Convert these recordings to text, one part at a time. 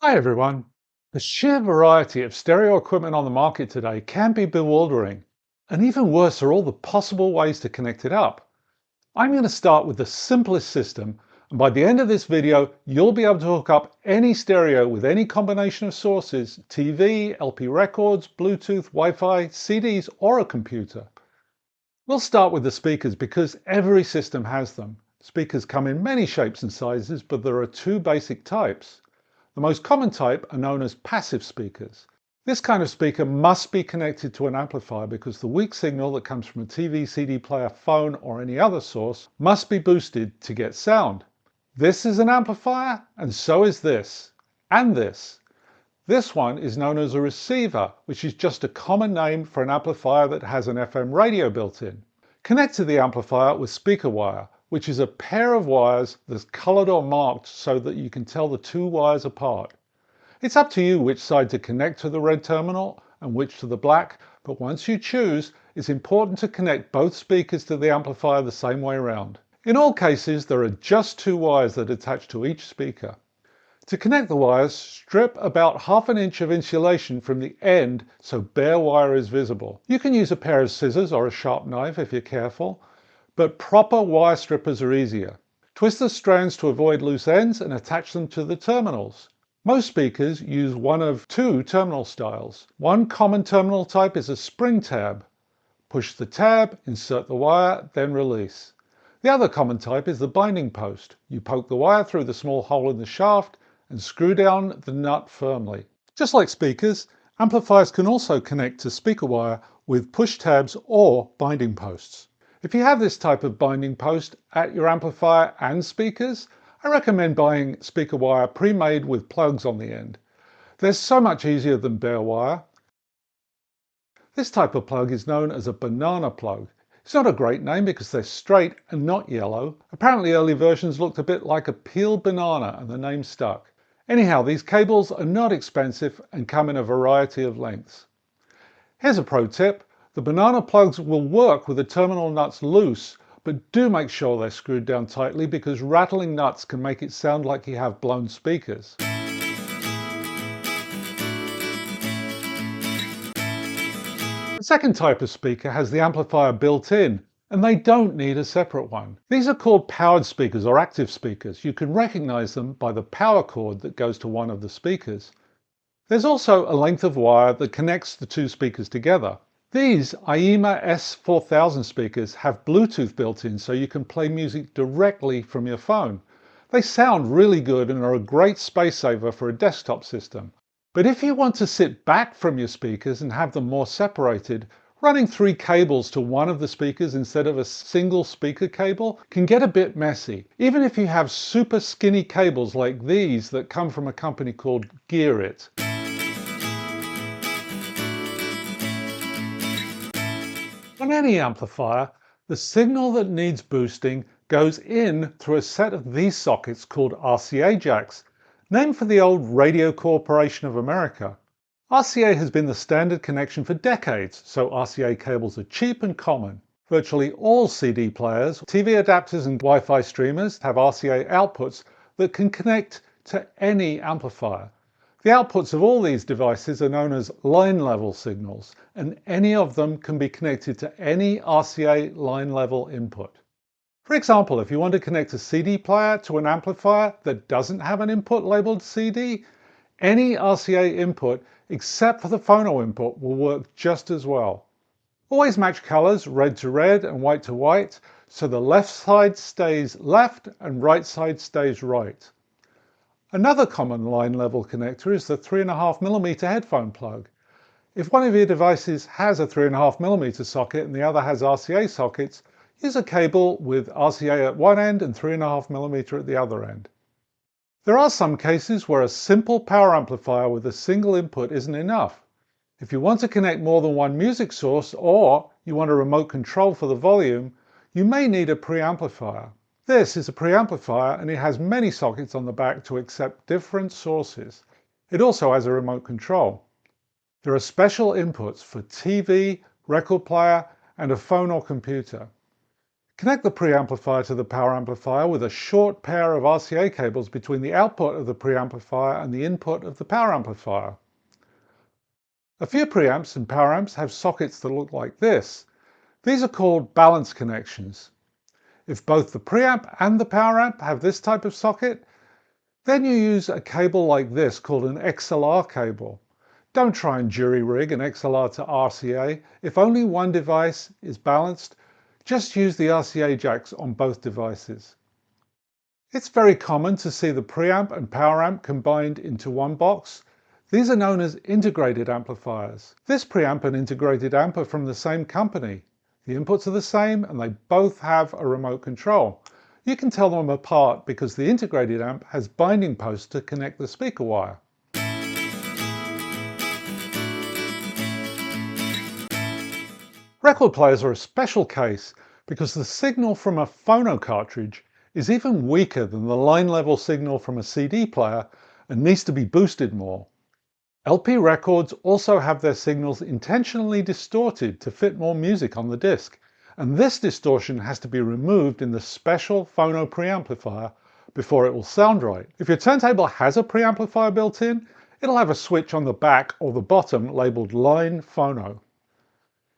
Hi everyone. The sheer variety of stereo equipment on the market today can be bewildering, and even worse are all the possible ways to connect it up. I'm going to start with the simplest system, and by the end of this video, you'll be able to hook up any stereo with any combination of sources: TV, LP records, Bluetooth, Wi-Fi, CDs, or a computer. We'll start with the speakers because every system has them. Speakers come in many shapes and sizes, but there are two basic types. The most common type are known as passive speakers. This kind of speaker must be connected to an amplifier because the weak signal that comes from a TV, CD player, phone, or any other source must be boosted to get sound. This is an amplifier, and so is this, and this. This one is known as a receiver, which is just a common name for an amplifier that has an FM radio built in. Connect to the amplifier with speaker wire, which is a pair of wires that's colored or marked so that you can tell the two wires apart. It's up to you which side to connect to the red terminal and which to the black, but once you choose, it's important to connect both speakers to the amplifier the same way around. In all cases, there are just two wires that attach to each speaker. To connect the wires, strip about ½ inch of insulation from the end so bare wire is visible. You can use a pair of scissors or a sharp knife if you're careful, but proper wire strippers are easier. Twist the strands to avoid loose ends and attach them to the terminals. Most speakers use one of two terminal styles. One common terminal type is a spring tab. Push the tab, insert the wire, then release. The other common type is the binding post. You poke the wire through the small hole in the shaft and screw down the nut firmly. Just like speakers, amplifiers can also connect to speaker wire with push tabs or binding posts. If you have this type of binding post at your amplifier and speakers, I recommend buying speaker wire pre-made with plugs on the end. They're so much easier than bare wire. This type of plug is known as a banana plug. It's not a great name because they're straight and not yellow. Apparently early versions looked a bit like a peeled banana and the name stuck. Anyhow, these cables are not expensive and come in a variety of lengths. Here's a pro tip. The banana plugs will work with the terminal nuts loose, but do make sure they're screwed down tightly because rattling nuts can make it sound like you have blown speakers. The second type of speaker has the amplifier built in, and they don't need a separate one. These are called powered speakers or active speakers. You can recognize them by the power cord that goes to one of the speakers. There's also a length of wire that connects the two speakers together. These IEMA S4000 speakers have Bluetooth built in so you can play music directly from your phone. They sound really good and are a great space saver for a desktop system. But if you want to sit back from your speakers and have them more separated, running 3 cables to one of the speakers instead of a single speaker cable can get a bit messy, even if you have super skinny cables like these that come from a company called Gear-It. On any amplifier, the signal that needs boosting goes in through a set of these sockets called RCA jacks, named for the old Radio Corporation of America. RCA has been the standard connection for decades, so RCA cables are cheap and common. Virtually all CD players, TV adapters and Wi-Fi streamers have RCA outputs that can connect to any amplifier. The outputs of all these devices are known as line level signals, and any of them can be connected to any RCA line level input. For example, if you want to connect a CD player to an amplifier that doesn't have an input labeled CD, any RCA input except for the phono input will work just as well. Always match colors, red to red and white to white, so the left side stays left and right side stays right. Another common line level connector is the 3.5mm headphone plug. If one of your devices has a 3.5mm socket and the other has RCA sockets, use a cable with RCA at one end and 3.5mm at the other end. There are some cases where a simple power amplifier with a single input isn't enough. If you want to connect more than one music source or you want a remote control for the volume, you may need a preamplifier. This is a preamplifier and it has many sockets on the back to accept different sources. It also has a remote control. There are special inputs for TV, record player, and a phone or computer. Connect the preamplifier to the power amplifier with a short pair of RCA cables between the output of the preamplifier and the input of the power amplifier. A few preamps and power amps have sockets that look like this. These are called balance connections. If both the preamp and the power amp have this type of socket, then you use a cable like this called an XLR cable. Don't try and jury-rig an XLR to RCA. If only one device is balanced, just use the RCA jacks on both devices. It's very common to see the preamp and power amp combined into one box. These are known as integrated amplifiers. This preamp and integrated amp are from the same company. The inputs are the same and they both have a remote control. You can tell them apart because the integrated amp has binding posts to connect the speaker wire. Record players are a special case because the signal from a phono cartridge is even weaker than the line level signal from a CD player and needs to be boosted more. LP records also have their signals intentionally distorted to fit more music on the disc, and this distortion has to be removed in the special phono preamplifier before it will sound right. If your turntable has a preamplifier built in, it'll have a switch on the back or the bottom labeled line phono.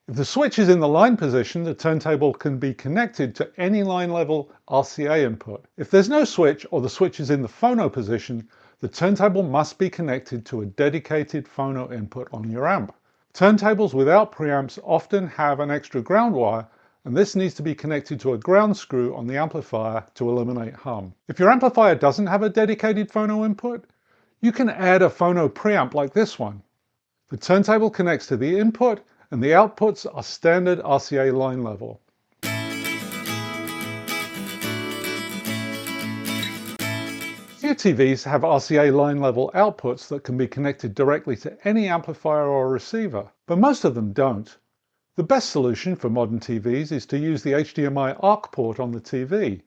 If the switch is in the line position, the turntable can be connected to any line level RCA input. If there's no switch or the switch is in the phono position, the turntable must be connected to a dedicated phono input on your amp. Turntables without preamps often have an extra ground wire, and this needs to be connected to a ground screw on the amplifier to eliminate hum. If your amplifier doesn't have a dedicated phono input, you can add a phono preamp like this one. The turntable connects to the input and the outputs are standard RCA line level. Few TVs have RCA line level outputs that can be connected directly to any amplifier or receiver, but most of them don't. The best solution for modern TVs is to use the HDMI ARC port on the TV.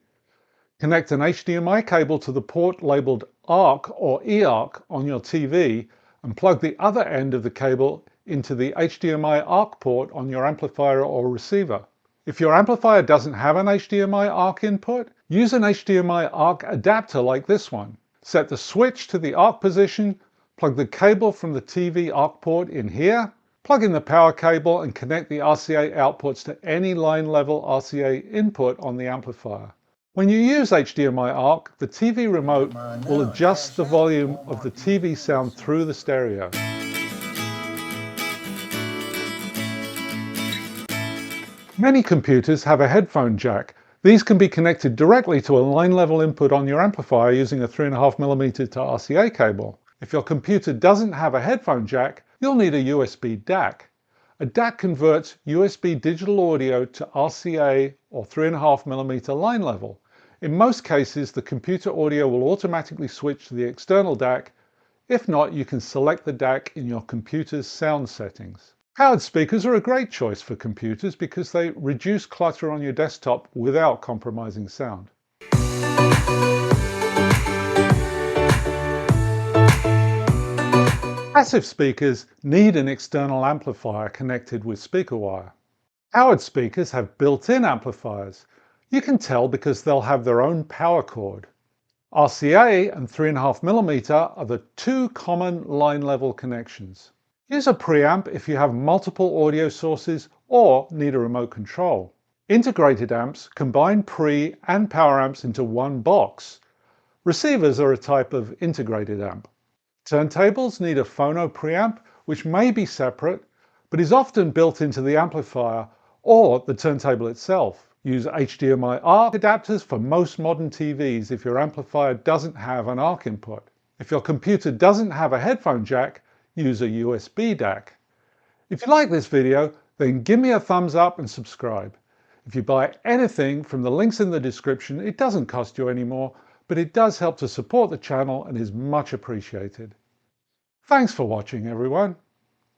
Connect an HDMI cable to the port labeled ARC or eARC on your TV and plug the other end of the cable into the HDMI ARC port on your amplifier or receiver. If your amplifier doesn't have an HDMI ARC input, use an HDMI ARC adapter like this one. Set the switch to the ARC position, plug the cable from the TV ARC port in here, plug in the power cable and connect the RCA outputs to any line level RCA input on the amplifier. When you use HDMI ARC, the TV remote will adjust the volume of the TV sound through the stereo. Many computers have a headphone jack. These can be connected directly to a line level input on your amplifier using a 3.5mm to RCA cable. If your computer doesn't have a headphone jack, you'll need a USB DAC. A DAC converts USB digital audio to RCA or 3.5mm line level. In most cases, the computer audio will automatically switch to the external DAC. If not, you can select the DAC in your computer's sound settings. Powered speakers are a great choice for computers because they reduce clutter on your desktop without compromising sound. Passive speakers need an external amplifier connected with speaker wire. Powered speakers have built-in amplifiers. You can tell because they'll have their own power cord. RCA and 3.5mm are the two common line level connections. Use a preamp if you have multiple audio sources or need a remote control. Integrated amps combine pre and power amps into one box. Receivers are a type of integrated amp. Turntables need a phono preamp, which may be separate, but is often built into the amplifier or the turntable itself. Use HDMI ARC adapters for most modern TVs if your amplifier doesn't have an ARC input. If your computer doesn't have a headphone jack, use a USB DAC. If you like this video, then give me a thumbs up and subscribe. If you buy anything from the links in the description, it doesn't cost you any more, but it does help to support the channel and is much appreciated. Thanks for watching, everyone.